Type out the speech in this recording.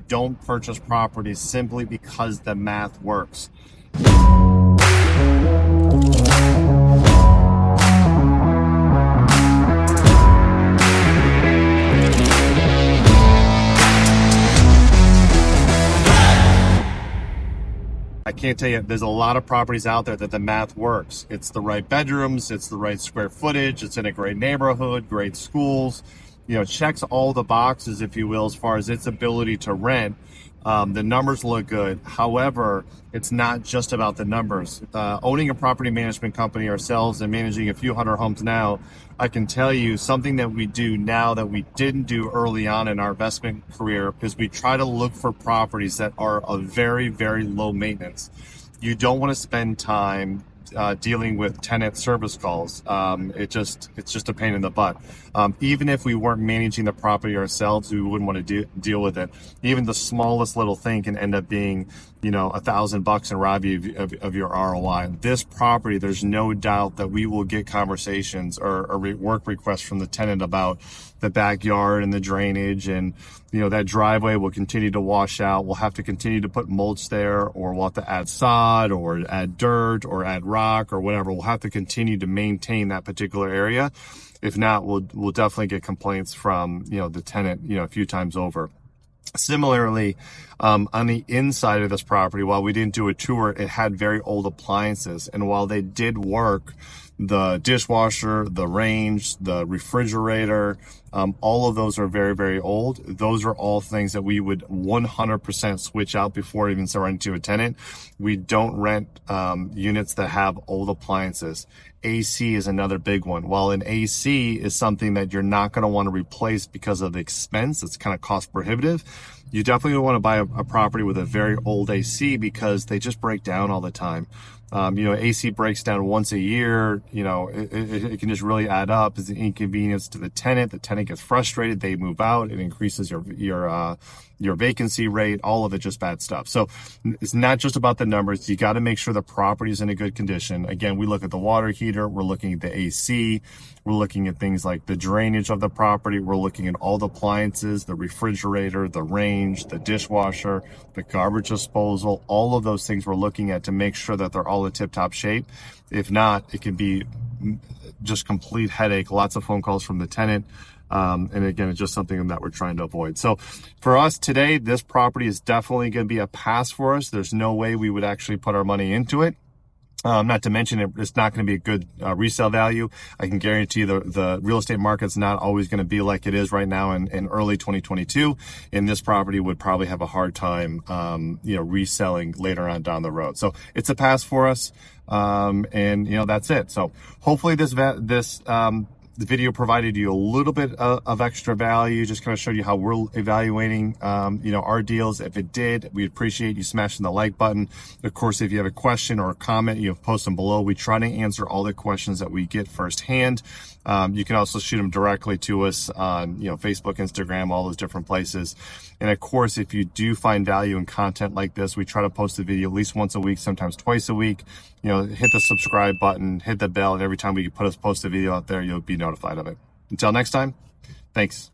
don't purchase properties simply because the math works. I can't tell you, there's a lot of properties out there that the math works. It's the right bedrooms, it's the right square footage, it's in a great neighborhood, great schools, checks all the boxes, if you will, as far as its ability to rent. The numbers look good. However, it's not just about the numbers. Owning a property management company ourselves and managing a few hundred homes now, I can tell you something that we do now that we didn't do early on in our investment career is we try to look for properties that are of very, very low maintenance. You don't want to spend time dealing with tenant service calls. It's just a pain in the butt. Even if we weren't managing the property ourselves, we wouldn't want to deal with it. Even the smallest little thing can end up being, $1,000 and rob you of your ROI. This property, there's no doubt that we will get conversations or work requests from the tenant about the backyard and the drainage, and that driveway will continue to wash out. We'll have to continue to put mulch there, or we'll have to add sod or add dirt or add rock or whatever. We'll have to continue to maintain that particular area. If not, we'll definitely get complaints from the tenant a few times over. Similarly, on the inside of this property, while we didn't do a tour, it had very old appliances, and while they did work, the dishwasher, the range, the refrigerator, all of those are very, very old. Those are all things that we would 100% switch out before even renting to a tenant. We don't rent units that have old appliances. AC is another big one. While an AC is something that you're not going to want to replace because of the expense, it's kind of cost prohibitive. You definitely want to buy a property with a very old AC because they just break down all the time. AC breaks down once a year. It can just really add up. It's an inconvenience to the tenant. The tenant gets frustrated. They move out. It increases your vacancy rate. All of it, just bad stuff. So it's not just about the numbers. You got to make sure the property is in a good condition. Again, we look at the water heater. We're looking at the AC. We're looking at things like the drainage of the property. We're looking at all the appliances, the refrigerator, the range, the dishwasher, the garbage disposal, all of those things we're looking at to make sure that they're all in tip-top shape. If not, it can be just complete headache, lots of phone calls from the tenant. And again, it's just something that we're trying to avoid. So for us today, this property is definitely going to be a pass for us. There's no way we would actually put our money into it. Not to mention it's not going to be a good resale value. I can guarantee the real estate market's not always going to be like it is right now in early 2022. And this property would probably have a hard time, reselling later on down the road. So it's a pass for us. And that's it. So hopefully the video provided you a little bit of extra value, just kind of showed you how we're evaluating, our deals. If it did, we appreciate you smashing the like button. Of course, if you have a question or a comment, post them below. We try to answer all the questions that we get firsthand. You can also shoot them directly to us on, Facebook, Instagram, all those different places. And of course, if you do find value in content like this, we try to post a video at least once a week, sometimes twice a week. Hit the subscribe button, hit the bell, and every time we post a video out there, you'll be notified of it. Until next time, thanks.